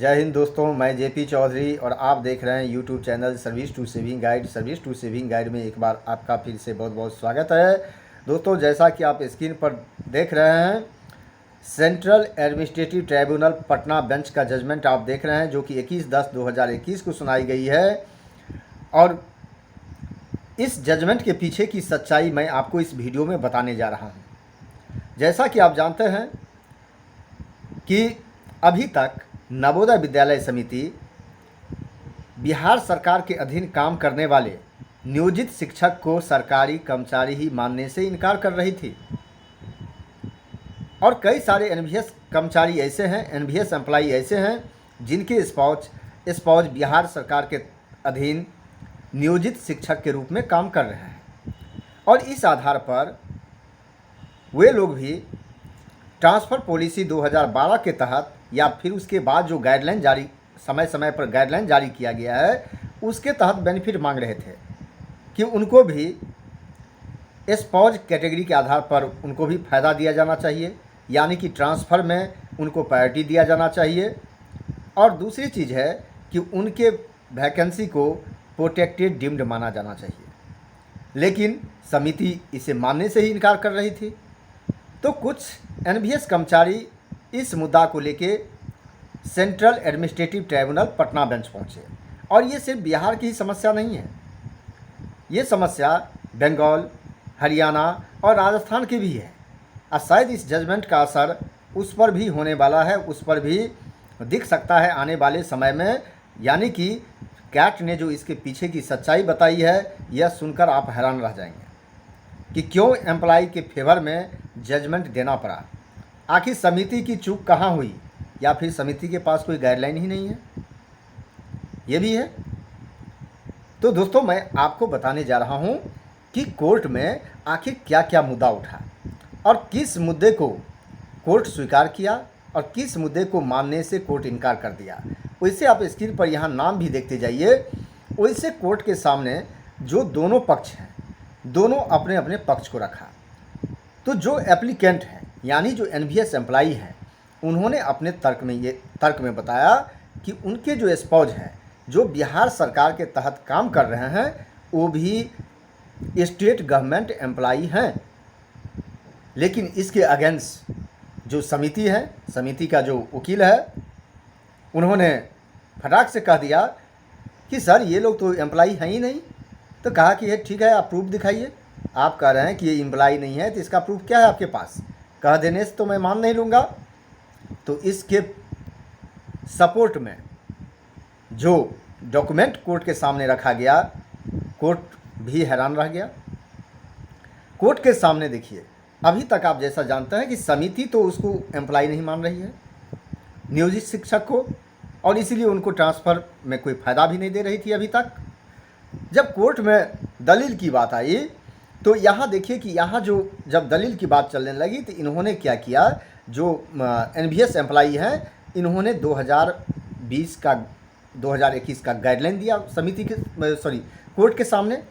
जय हिंद दोस्तों, मैं जेपी चौधरी और आप देख रहे हैं YouTube channel service to saving guide. Service to saving guide में एक बार आपका फिर से बहुत बहुत स्वागत है। दोस्तों, जैसा कि आप स्क्रीन पर देख रहे हैं, central administrative tribunal Patna bench का जजमेंट आप देख रहे हैं, जो कि 21/10/2021 को सुनाई गई है। और इस जजमेंट के पीछे की सच्चाई मैं आपको इस वीडियो में बताने जा रहा हूँ। जैसा कि आप जानते हैं कि अभी तक नवोदय विद्यालय समिति बिहार सरकार के अधीन काम करने वाले नियोजित शिक्षक को सरकारी कर्मचारी ही मानने से इनकार कर रही थी। और कई सारे एनवीएस कर्मचारी ऐसे हैं, एनवीएस एम्प्लॉई ऐसे हैं जिनके स्पाउस बिहार सरकार के अधीन नियोजित शिक्षक के रूप में काम कर रहे हैं। और इस आधार पर वे लोग भी ट्रांसफ़र पॉलिसी 2012 के तहत या फिर उसके बाद जो गाइडलाइन जारी समय समय पर गाइडलाइन जारी किया गया है, उसके तहत बेनिफिट मांग रहे थे कि उनको भी स्पाउस कैटेगरी के आधार पर उनको भी फ़ायदा दिया जाना चाहिए, यानी कि ट्रांसफ़र में उनको प्रायोरिटी दिया जाना चाहिए। और दूसरी चीज़ है कि उनके वैकेंसी को प्रोटेक्टेड डीम्ड माना जाना चाहिए, लेकिन समिति इसे मानने से ही इनकार कर रही थी। तो कुछ एनवीएस कर्मचारी इस मुद्दा को लेके central administrative tribunal Patna bench पहुंचे। और ये सिर्फ बिहार की ही समस्या नहीं है, ये समस्या बंगाल, हरियाणा और राजस्थान की भी है। और शायद इस जजमेंट का असर उस पर भी होने वाला है, उस पर भी दिख सकता है आने वाले समय में। यानी कि कैट ने जो इसके पीछे की सच्चाई बताई है, यह सुनकर आप हैरान रह जाएंगे कि क्यों एम्प्लॉय के फेवर में जजमेंट देना पड़ा। आखिर समिति की चूक कहाँ हुई, या फिर समिति के पास कोई गाइडलाइन ही नहीं है, ये भी है। तो दोस्तों, मैं आपको बताने जा रहा हूँ कि कोर्ट में आखिर क्या क्या मुद्दा उठा और किस मुद्दे को कोर्ट स्वीकार किया और किस मुद्दे को मानने से कोर्ट इनकार कर दिया। वैसे आप स्क्रीन पर यहाँ नाम भी देखते जाइए। वैसे कोर्ट के सामने जो दोनों पक्ष हैं, दोनों अपने अपने पक्ष को रखा। तो जो एप्लीकेंट हैं, यानी जो एनवीएस एम्प्लॉई हैं, उन्होंने अपने तर्क में बताया कि उनके जो स्पाउस हैं, जो बिहार सरकार के तहत काम कर रहे हैं, वो भी स्टेट गवर्नमेंट एम्प्लॉई हैं। लेकिन इसके अगेंस्ट जो समिति है, समिति का जो वकील है, उन्होंने फटाक से कह दिया कि सर ये लोग तो एम्प्लॉई हैं ही नहीं। तो कहा कि ये ठीक है, आप प्रूफ दिखाइए। आप कह रहे हैं कि ये एम्प्लॉई नहीं है, तो इसका प्रूफ क्या है आपके पास? कह देने से तो मैं मान नहीं लूँगा। तो इसके सपोर्ट में जो डॉक्यूमेंट कोर्ट के सामने रखा गया, कोर्ट भी हैरान रह गया। कोर्ट के सामने देखिए, अभी तक आप जैसा जानते हैं कि समिति तो उसको एम्प्लॉय नहीं मान रही है, नियोजित शिक्षक को, और इसीलिए उनको ट्रांसफ़र में कोई फ़ायदा भी नहीं दे रही थी अभी तक। जब कोर्ट में दलील की बात आई, तो यहाँ देखिए कि यहाँ जो जब दलील की बात चलने लगी, तो इन्होंने क्या किया, जो एनवीएस एम्प्लॉई हैं, इन्होंने 2021 का गाइडलाइन दिया समिति के कोर्ट के सामने।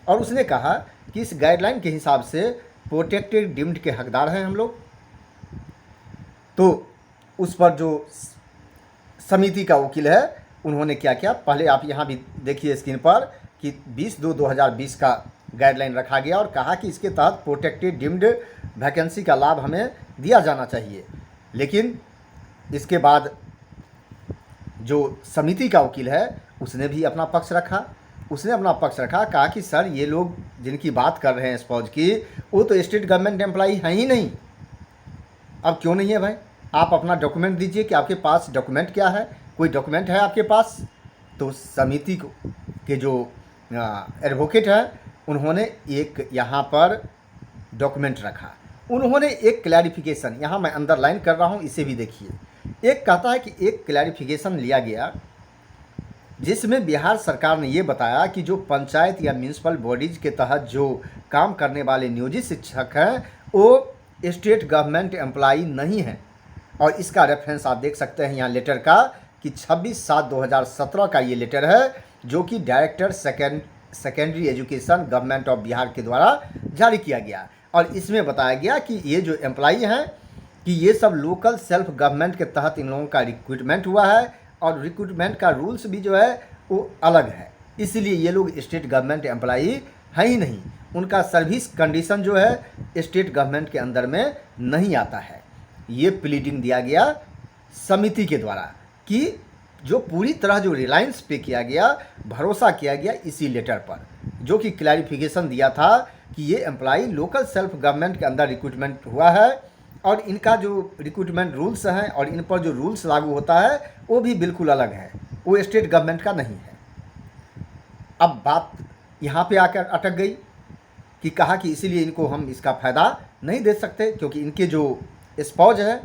और उसने कहा कि इस गाइडलाइन के हिसाब से प्रोटेक्टेड डीम्ड के हकदार हैं हम लोग। तो उस पर जो समिति का वकील है, उन्होंने क्या किया, पहले आप यहाँ भी देखिए स्क्रीन पर कि 20/2/2020 का गाइडलाइन रखा गया और कहा कि इसके तहत प्रोटेक्टेड डीम्ड वैकेंसी का लाभ हमें दिया जाना चाहिए। लेकिन इसके बाद जो समिति का वकील है, उसने भी अपना पक्ष रखा। कहा कि सर ये लोग जिनकी बात कर रहे हैं स्पाउस की, वो तो स्टेट गवर्नमेंट एम्प्लॉई हैं ही नहीं। अब क्यों नहीं है भाई? आप अपना डॉक्यूमेंट दीजिए कि आपके पास डॉक्यूमेंट क्या है, कोई डॉक्यूमेंट है आपके पास? तो समिति के जो एडवोकेट हैं, उन्होंने एक यहाँ पर डॉक्यूमेंट रखा। उन्होंने एक क्लैरिफिकेशन, यहाँ मैं अंडरलाइन कर रहा हूँ, इसे भी देखिए। एक कहता है कि एक क्लैरिफिकेशन लिया गया जिसमें बिहार सरकार ने ये बताया कि जो पंचायत या म्यूनसिपल बॉडीज़ के तहत जो काम करने वाले नियोजित शिक्षक हैं, वो स्टेट गवर्नमेंट एम्प्लॉई नहीं हैं। और इसका रेफरेंस आप देख सकते हैं यहाँ लेटर का कि 26/7/2017 का ये लेटर है, जो कि director secondary education government of Bihar के द्वारा जारी किया गया। और इसमें बताया गया कि ये जो एम्प्लॉई हैं कि ये सब लोकल सेल्फ गवर्नमेंट के तहत इन लोगों का रिक्रूटमेंट हुआ है और रिक्रूटमेंट का रूल्स भी जो है वो अलग है। इसीलिए ये लोग स्टेट गवर्नमेंट एम्प्लॉई है ही नहीं, उनका सर्विस कंडीशन जो है स्टेट गवर्नमेंट के अंदर में नहीं आता है। ये प्लीडिंग दिया गया समिति के द्वारा कि जो पूरी तरह जो रिलायंस पे किया गया, भरोसा किया गया इसी लेटर पर, जो कि क्लैरिफिकेशन दिया था कि ये एम्प्लॉई लोकल सेल्फ गवर्नमेंट के अंदर रिक्रूटमेंट हुआ है और इनका जो रिक्रूटमेंट रूल्स हैं और इन पर जो रूल्स लागू होता है वो भी बिल्कुल अलग है, वो स्टेट गवर्नमेंट का नहीं है। अब बात यहाँ पे आकर अटक गई कि कहा कि इसीलिए इनको हम इसका फ़ायदा नहीं दे सकते क्योंकि इनके जो स्पाउस है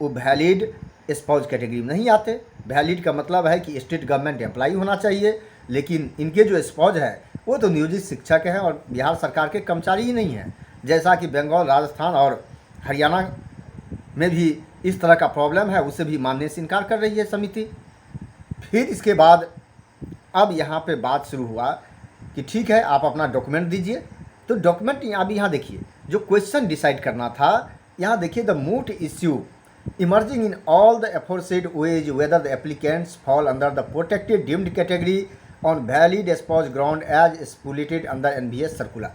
वो वैलिड स्पाउस कैटेगरी में नहीं आते। वैलिड का मतलब है कि स्टेट गवर्नमेंट एम्प्लॉई होना चाहिए, लेकिन इनके जो स्पाउस है वो तो नियोजित शिक्षक हैं और बिहार सरकार के कर्मचारी ही नहीं हैं। जैसा कि बंगाल, राजस्थान और हरियाणा में भी इस तरह का प्रॉब्लम है, उसे भी मानने से इनकार कर रही है समिति। फिर इसके बाद अब यहाँ पे बात शुरू हुआ कि ठीक है आप अपना डॉक्यूमेंट दीजिए। तो डॉक्यूमेंट अब यहाँ देखिए जो क्वेश्चन डिसाइड करना था, यहाँ देखिए the moot issue emerging in all the aforesaid ways whether the applicants fall under the protected deemed category on valid spouse ground as stipulated under NVS circular.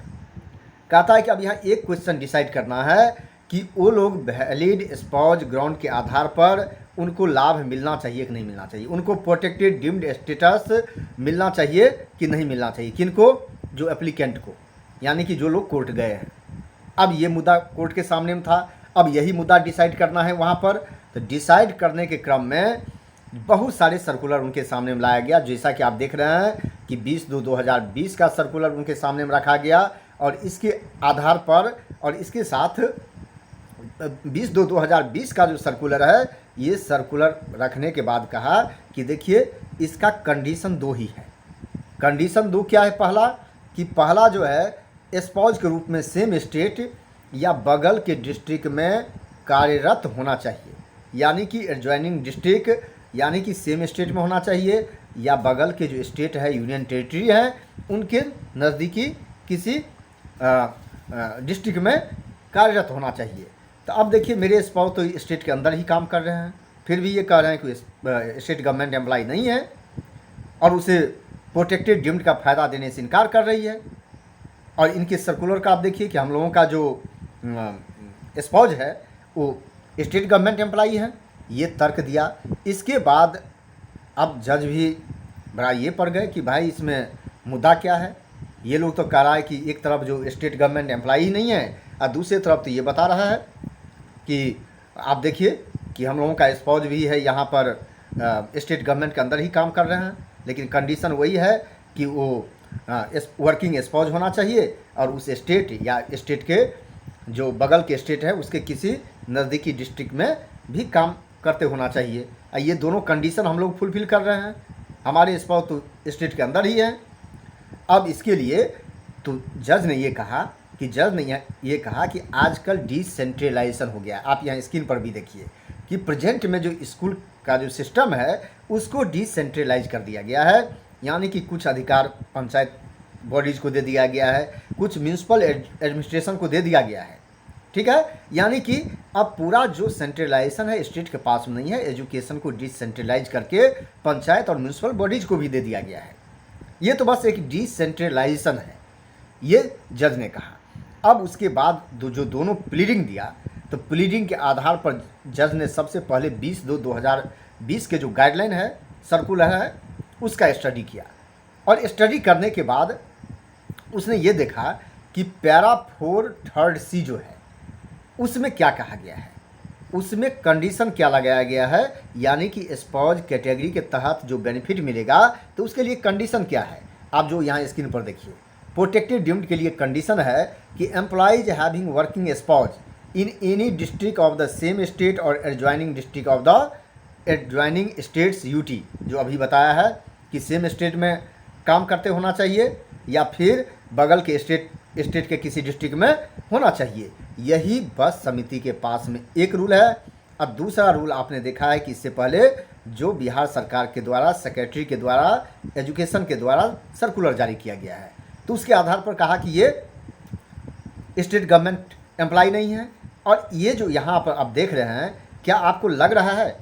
कहता है कि अब यहाँ एक क्वेश्चन डिसाइड करना है कि वो लोग वैलिड स्पाउस ग्राउंड के आधार पर उनको लाभ मिलना चाहिए कि नहीं मिलना चाहिए, उनको प्रोटेक्टेड डीम्ड स्टेटस मिलना चाहिए कि नहीं मिलना चाहिए। किनको? जो एप्लीकेंट को, यानी कि जो लोग कोर्ट गए हैं। अब ये मुद्दा कोर्ट के सामने में था, अब यही मुद्दा डिसाइड करना है वहाँ पर। तो डिसाइड करने के क्रम में बहुत सारे सर्कुलर उनके सामने में लाया गया, जैसा कि आप देख रहे हैं कि 20/2/2020 का सर्कुलर उनके सामने में रखा गया और इसके आधार पर और इसके साथ 20/2/2020 का जो सर्कुलर है, ये सर्कुलर रखने के बाद कहा कि देखिए इसका कंडीशन 2 ही है। कंडीशन 2 क्या है? पहला जो है स्पाउस के रूप में सेम स्टेट या बगल के डिस्ट्रिक्ट में कार्यरत होना चाहिए, यानी कि एडजॉइनिंग डिस्ट्रिक्ट यानी कि सेम स्टेट में होना चाहिए या बगल के जो स्टेट है, यूनियन टेरिटरी है, उनके नज़दीकी किसी डिस्ट्रिक्ट में कार्यरत होना चाहिए। तो अब देखिए मेरे स्पाउस तो स्टेट के अंदर ही काम कर रहे हैं, फिर भी ये कह रहे हैं कि स्टेट गवर्नमेंट एम्प्लॉय नहीं है और उसे प्रोटेक्टेड डीम्ड का फ़ायदा देने से इनकार कर रही है। और इनके सर्कुलर का आप देखिए कि हम लोगों का जो स्पाउस है वो स्टेट गवर्नमेंट एम्प्लॉई है, ये तर्क दिया। इसके बाद अब जज भी बड़ा ये पड़ गए कि भाई इसमें मुद्दा क्या है। ये लोग तो कह रहा है कि एक तरफ जो स्टेट गवर्नमेंट एम्प्लॉई नहीं है और दूसरी तरफ तो ये बता रहा है कि आप देखिए कि हम लोगों का स्पाउस भी है यहाँ पर स्टेट गवर्नमेंट के अंदर ही काम कर रहे हैं, लेकिन कंडीशन वही है कि वो वर्किंग स्पाउस होना चाहिए और उस स्टेट या स्टेट के जो बगल के स्टेट है उसके किसी नज़दीकी डिस्ट्रिक्ट में भी काम करते होना चाहिए। ये दोनों कंडीशन हम लोग फुलफिल कर रहे हैं, हमारे स्पाउस तो स्टेट के अंदर ही है। अब इसके लिए तो जज ने ये कहा कि आजकल डिसेंट्रलाइजेशन हो गया। आप यहाँ स्क्रीन पर भी देखिए कि प्रेजेंट में जो स्कूल का जो सिस्टम है उसको डिसेंट्रलाइज कर दिया गया है, यानी कि कुछ अधिकार पंचायत बॉडीज़ को दे दिया गया है, कुछ म्यूनसिपल एडमिनिस्ट्रेशन को दे दिया गया है। ठीक है, यानी कि अब पूरा जो सेंट्रलाइजेशन है स्टेट के पास में नहीं है, एजुकेशन को डिसेंट्रलाइज करके पंचायत और म्यूनसिपल बॉडीज़ को भी दे दिया गया है। ये तो बस एक डिसेंट्रलाइजेशन है, ये जज ने कहा। अब उसके बाद जो दोनों प्लीडिंग दिया, तो प्लीडिंग के आधार पर जज ने सबसे पहले 20/2/2020 के जो गाइडलाइन है, सर्कुलर है, उसका स्टडी किया और स्टडी करने के बाद उसने ये देखा कि पैरा 4 3rd C जो है उसमें क्या कहा गया है, उसमें कंडीशन क्या लगाया गया है, यानी कि स्पाउस कैटेगरी के तहत जो बेनिफिट मिलेगा तो उसके लिए कंडीशन क्या है। आप जो यहाँ स्क्रीन पर देखिए, प्रोटेक्टेड डीम्ड के लिए कंडीशन है कि employees having working spouse in any district of the same state और adjoining district of the adjoining states UT, जो अभी बताया है कि सेम स्टेट में काम करते होना चाहिए या फिर बगल के स्टेट के किसी डिस्ट्रिक्ट में होना चाहिए। यही बस समिति के पास में एक रूल है। अब दूसरा रूल आपने देखा है कि इससे पहले जो बिहार सरकार के द्वारा सेक्रेटरी के द्वारा एजुकेशन के द्वारा सर्कुलर जारी किया गया है, तो उसके आधार पर कहा कि ये स्टेट गवर्नमेंट एम्प्लॉय नहीं है। और ये जो यहाँ पर आप देख रहे हैं, क्या आपको लग रहा है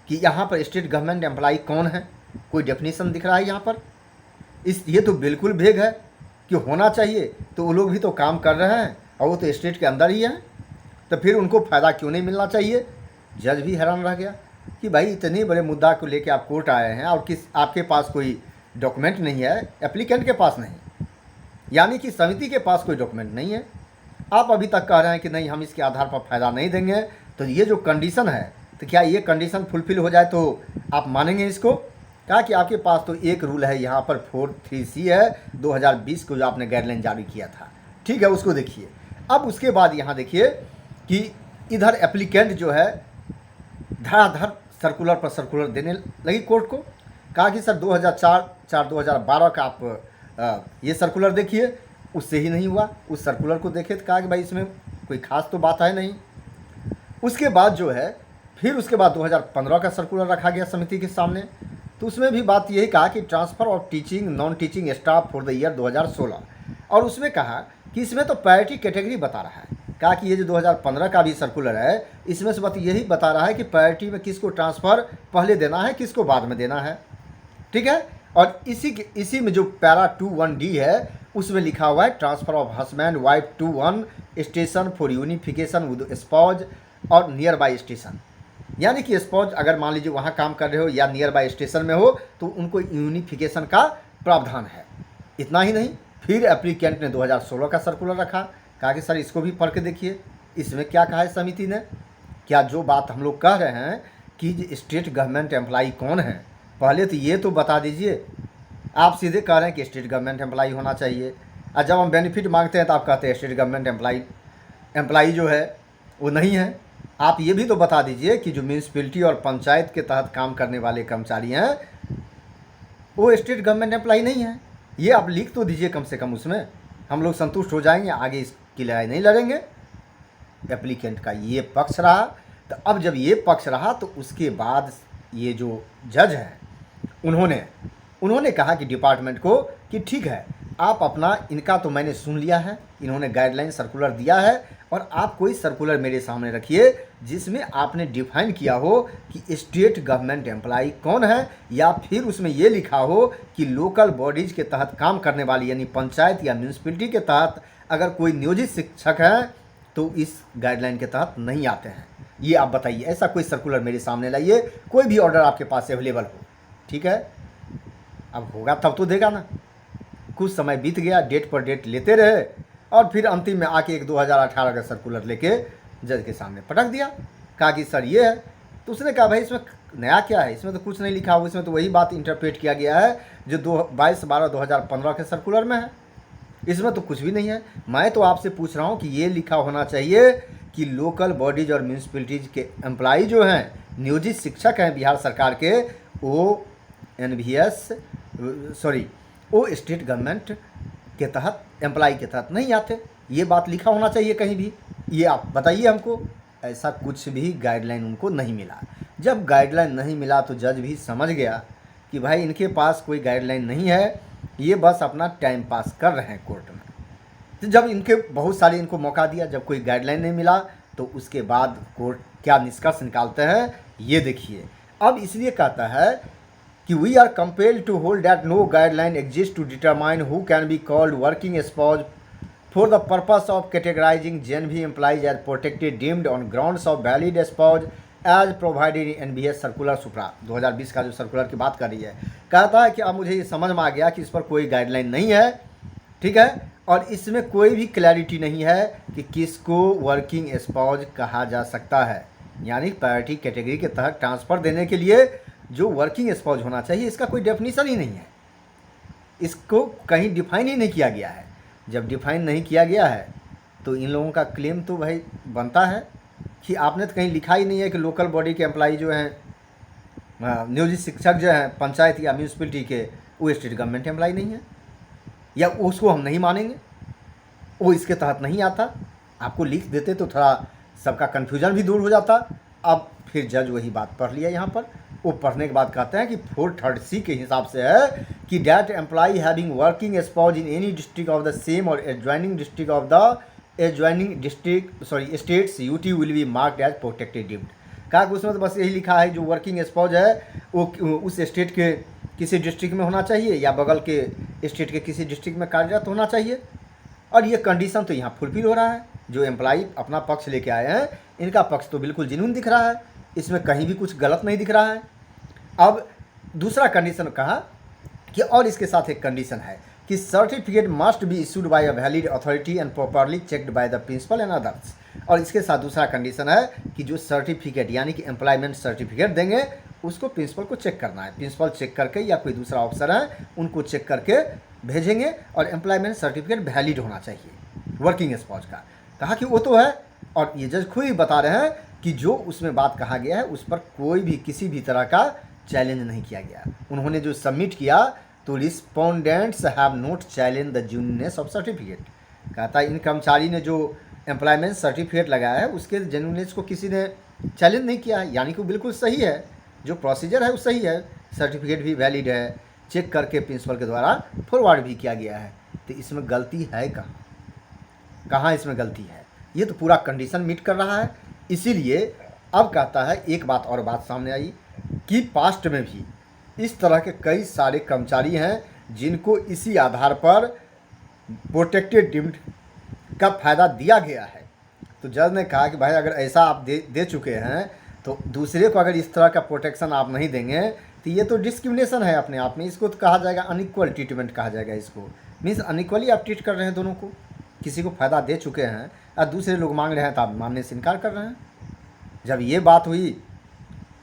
कि यहाँ पर स्टेट गवर्नमेंट एम्प्लॉई कौन है, कोई डेफिनेशन दिख रहा है यहाँ पर? ये तो बिल्कुल भेग है कि होना चाहिए, तो वो लोग भी तो काम कर रहे हैं और वो तो स्टेट के अंदर ही हैं, तो फिर उनको फ़ायदा क्यों नहीं मिलना चाहिए? जज भी हैरान रह गया कि भाई इतने बड़े मुद्दा को लेके आप कोर्ट आए हैं और आपके पास कोई डॉक्यूमेंट नहीं है, एप्लीकेंट के पास नहीं, यानी कि समिति के पास कोई डॉक्यूमेंट नहीं है। आप अभी तक कह रहे हैं कि नहीं हम इसके आधार पर फ़ायदा नहीं देंगे, तो ये जो कंडीशन है, तो क्या ये कंडीशन फुलफ़िल हो जाए तो आप मानेंगे इसको? कहा कि आपके पास तो एक रूल है यहाँ पर 43C है 2020 को, जो आपने गाइडलाइन जारी किया था, ठीक है, उसको देखिए। अब उसके बाद यहाँ देखिए कि इधर एप्लीकेंट जो है धड़ाधड़ सर्कुलर पर सर्कुलर देने लगी कोर्ट को। कहा कि सर 2004-2012 का आप ये सर्कुलर देखिए, उससे ही नहीं हुआ। उस सर्कुलर को देखे तो कहा कि भाई इसमें कोई खास तो बात है नहीं। उसके बाद जो है फिर उसके बाद 2015 का सर्कुलर रखा गया समिति के सामने, तो उसमें भी बात यही कहा कि transfer of teaching non teaching staff for the year 2016, और उसमें कहा कि इसमें तो प्रायोरिटी कैटेगरी बता रहा है। कहा कि ये जो 2015 का भी सर्कुलर है, इसमें से बात यही बता रहा है कि प्रायोरिटी में किसको ट्रांसफ़र पहले देना है, किसको बाद में देना है, ठीक है। और इसी में जो पैरा 21D है, उसमें लिखा हुआ है transfer of husband wife to one station for unification with spouse और नियर बाई स्टेशन, यानी कि स्पाउस अगर मान लीजिए वहाँ काम कर रहे हो या नियर बाई स्टेशन में हो तो उनको यूनिफिकेशन का प्रावधान है। इतना ही नहीं, फिर एप्लीकेंट ने 2016 का सर्कुलर रखा। कहा कि सर इसको भी पढ़ के देखिए, इसमें क्या कहा है समिति ने। क्या जो बात हम लोग कह रहे हैं कि स्टेट गवर्नमेंट एम्प्लॉई कौन है, पहले तो ये तो बता दीजिए। आप सीधे कह रहे हैं कि स्टेट गवर्नमेंट एम्प्लॉई होना चाहिए, और जब हम बेनिफिट मांगते हैं तो आप कहते हैं स्टेट गवर्नमेंट एम्प्लॉई जो है वो नहीं है। आप ये भी तो बता दीजिए कि जो म्यूनसिपैलिटी और पंचायत के तहत काम करने वाले कर्मचारी हैं वो स्टेट गवर्नमेंट एम्प्लॉई नहीं है। ये आप लिख तो दीजिए कम से कम, उसमें हम लोग संतुष्ट हो जाएंगे, आगे इसकी लड़ाई नहीं लड़ेंगे। एप्लीकेंट का ये पक्ष रहा। तो अब जब ये पक्ष रहा तो उसके बाद ये जो जज हैं उन्होंने कहा कि डिपार्टमेंट को कि ठीक है, आप अपना, इनका तो मैंने सुन लिया है, इन्होंने गाइडलाइन सर्कुलर दिया है, और आप कोई सर्कुलर मेरे सामने रखिए जिसमें आपने डिफाइन किया हो कि स्टेट गवर्नमेंट एम्प्लॉई कौन है, या फिर उसमें ये लिखा हो कि लोकल बॉडीज़ के तहत काम करने वाली, यानी पंचायत या म्यूनसिपैलिटी के तहत अगर कोई नियोजित शिक्षक हैं तो इस गाइडलाइन के तहत नहीं आते हैं। ये आप बताइए, ऐसा कोई सर्कुलर मेरे सामने लाइए, कोई भी ऑर्डर आपके पास अवेलेबल हो, ठीक है। अब होगा तब तो देगा ना। कुछ समय बीत गया, डेट पर डेट लेते रहे, और फिर अंतिम में आके एक 2018 का सर्कुलर लेके जज के सामने पटक दिया। कहा कि सर ये है, तो उसने कहा भाई इसमें नया क्या है, इसमें तो कुछ नहीं लिखा हुआ, इसमें तो वही बात इंटरप्रेट किया गया है जो 22/12/2015 के सर्कुलर में है, इसमें तो कुछ भी नहीं है। मैं तो आपसे पूछ रहा हूँ कि ये लिखा होना चाहिए कि लोकल बॉडीज और म्यूनसिपैलिटीज़ के एम्प्लॉई जो हैं, नियोजित शिक्षक हैं बिहार सरकार के, वो वो स्टेट गवर्नमेंट के तहत, एम्प्लॉई के तहत नहीं आते। ये बात लिखा होना चाहिए कहीं भी। ये आप बताइए हमको। ऐसा कुछ भी गाइडलाइन उनको नहीं मिला। जब गाइडलाइन नहीं मिला तो जज भी समझ गया कि भाई इनके पास कोई गाइडलाइन नहीं है, ये बस अपना टाइम पास कर रहे हैं कोर्ट में। तो जब इनके बहुत सारे इनको मौका दिया, जब कोई गाइडलाइन नहीं मिला तो उसके बाद कोर्ट क्या निष्कर्ष निकालते हैं ये देखिए। अब इसलिए कहता है कि we are compelled to hold that no guideline exist to determine who can be called working spouse for the purpose of categorising JNV employees as protected deemed on grounds of valid spouse as provided in NBS circular supra 2020 का जो circular की बात कर रही है। कहता है कि अब मुझे ये समझ में आ गया कि इस पर कोई गाइडलाइन नहीं है, ठीक है, और इसमें कोई भी क्लैरिटी नहीं है कि किसको वर्किंग स्पाउस कहा जा सकता है। यानी प्रायोरिटी कैटेगरी के तहत ट्रांसफ़र देने के लिए जो वर्किंग स्पाउस होना चाहिए, इसका कोई डेफिनेशन ही नहीं है, इसको कहीं डिफाइन ही नहीं किया गया है। जब डिफाइन नहीं किया गया है तो इन लोगों का क्लेम तो भाई बनता है कि आपने तो कहीं लिखा ही नहीं है कि लोकल बॉडी के एम्प्लॉई जो हैं, नियोजित शिक्षक जो हैं पंचायत या म्यूनसिपैलिटी के, वो स्टेट गवर्नमेंट एम्प्लॉई नहीं है, या उसको हम नहीं मानेंगे, वो इसके तहत नहीं आता। आपको लिख देते तो थोड़ा सबका कन्फ्यूजन भी दूर हो जाता। अब फिर जज वही बात पढ़ लिया यहाँ पर। वो पढ़ने के बाद कहते हैं कि 430C के हिसाब से है कि that employee having working spouse in any district of the same और adjoining district of the states UT will be marked as protected deemed. कहा कि उसमें तो बस यही लिखा है जो वर्किंग स्पाउस है वो उस स्टेट के किसी डिस्ट्रिक्ट में होना चाहिए या बगल के स्टेट के किसी डिस्ट्रिक्ट में कार्यरत होना चाहिए। और ये कंडीशन तो यहाँ फुलफिल हो रहा है। जो एम्प्लॉई अपना पक्ष लेके आए हैं इनका पक्ष तो बिल्कुल जेन्युइन दिख रहा है, इसमें कहीं भी कुछ गलत नहीं दिख रहा है। अब दूसरा कंडीशन कहा कि और इसके साथ एक कंडीशन है कि certificate must be issued by a valid authority and properly checked by the principal and others. और इसके साथ दूसरा कंडीशन है कि जो सर्टिफिकेट यानी कि एम्प्लॉयमेंट सर्टिफिकेट देंगे उसको प्रिंसिपल को चेक करना है। प्रिंसिपल चेक करके या कोई दूसरा ऑफिसर है उनको चेक करके भेजेंगे और एम्प्लॉयमेंट सर्टिफिकेट वैलिड होना चाहिए वर्किंग स्पाउस का। कहा कि वो तो है, और ये जज खुद ही बता रहे हैं कि जो उसमें बात कहा गया है उस पर कोई भी किसी भी तरह का चैलेंज नहीं किया गया। उन्होंने जो सबमिट किया तो respondents have not challenge the genuineness of certificate. कहता है इन कर्मचारी ने जो एम्प्लॉयमेंट सर्टिफिकेट लगाया है उसके जेन्युइननेस को किसी ने चैलेंज नहीं किया है, यानी कि वो बिल्कुल सही है। जो प्रोसीजर है वो सही है, सर्टिफिकेट भी वैलिड है, चेक करके प्रिंसिपल के द्वारा फॉरवर्ड भी किया गया है। तो इसमें गलती है कहाँ इसमें गलती है? ये तो पूरा कंडीशन मीट कर रहा है। इसीलिए अब कहता है एक बात और बात सामने आई कि पास्ट में भी इस तरह के कई सारे कर्मचारी हैं जिनको इसी आधार पर प्रोटेक्टेड डीम्ड का फ़ायदा दिया गया है। तो जज ने कहा कि भाई अगर ऐसा आप दे चुके हैं तो दूसरे को अगर इस तरह का प्रोटेक्शन आप नहीं देंगे तो ये तो डिस्क्रिमिनेशन है अपने आप में। इसको तो कहा जाएगा अनइक्वल ट्रीटमेंट कहा जाएगा। इसको मीन्स अनइक्वली आप ट्रीट कर रहे हैं दोनों को। किसी को फ़ायदा दे चुके हैं और दूसरे लोग मांग रहे हैं तो आप मानने से इनकार कर रहे हैं। जब ये बात हुई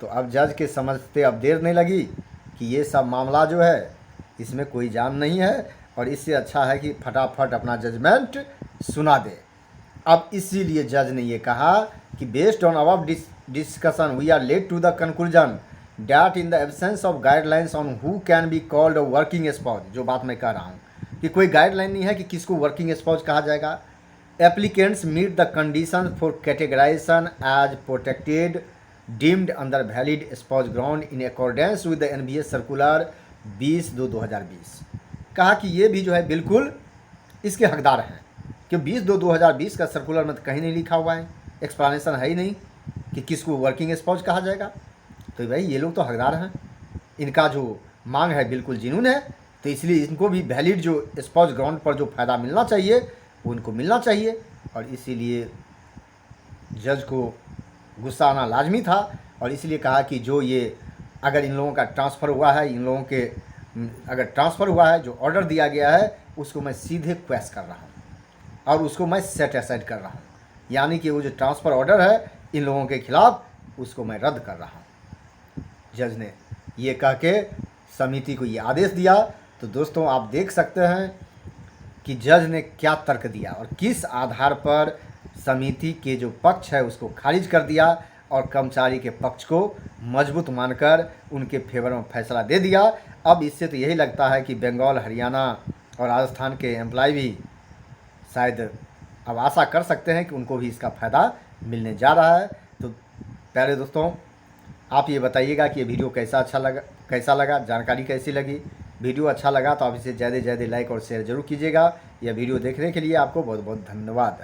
तो अब जज के समझते अब देर नहीं लगी कि ये सब मामला जो है इसमें कोई जान नहीं है और इससे अच्छा है कि फटाफट अपना जजमेंट सुना दे। अब इसीलिए जज ने ये कहा कि based on above discussion we are led to the conclusion that in the absence of guidelines on who can be called a working spouse. जो बात मैं कह रहा हूँ कि कोई गाइडलाइन नहीं है कि किसको वर्किंग स्पाउस कहा जाएगा। Applicants meet the condition for categorisation as protected deemed under valid spouse ground in accordance with the NBA circular 20/2/2020। कहा कि ये भी जो है बिल्कुल इसके हकदार हैं कि 20/2/2020 का सर्कुलर में तो कहीं नहीं लिखा हुआ है, एक्सप्लेनेशन है ही नहीं कि किसको वर्किंग स्पाउस कहा जाएगा। तो भाई ये लोग तो हकदार हैं, इनका जो मांग है बिल्कुल जेन्युइन है, तो इसलिए इनको भी वैलिड जो स्पाउस ग्राउंड पर जो फ़ायदा मिलना चाहिए वो उनको मिलना चाहिए। और इसीलिए जज को गुस्सा आना लाजमी था और इसलिए कहा कि जो ये अगर इन लोगों का ट्रांसफ़र हुआ है, इन लोगों के अगर ट्रांसफ़र हुआ है, जो ऑर्डर दिया गया है उसको मैं सीधे क्वेश्चन कर रहा हूँ और उसको मैं सेट असाइड कर रहा हूँ। यानी कि वो जो ट्रांसफ़र ऑर्डर है इन लोगों के खिलाफ उसको मैं रद्द कर रहा हूँ। जज ने ये कह के समिति को ये आदेश दिया। तो दोस्तों आप देख सकते हैं कि जज ने क्या तर्क दिया और किस आधार पर समिति के जो पक्ष है उसको खारिज कर दिया और कर्मचारी के पक्ष को मजबूत मानकर उनके फेवर में फैसला दे दिया। अब इससे तो यही लगता है कि बंगाल, हरियाणा और राजस्थान के एम्प्लॉय भी शायद अब आशा कर सकते हैं कि उनको भी इसका फ़ायदा मिलने जा रहा है। तो प्यारे दोस्तों आप ये बताइएगा कि ये वीडियो कैसा लगा, जानकारी कैसी लगी। वीडियो अच्छा लगा तो आप इसे ज़्यादा से ज़्यादा लाइक और शेयर ज़रूर कीजिएगा। यह वीडियो देखने के लिए आपको बहुत बहुत धन्यवाद।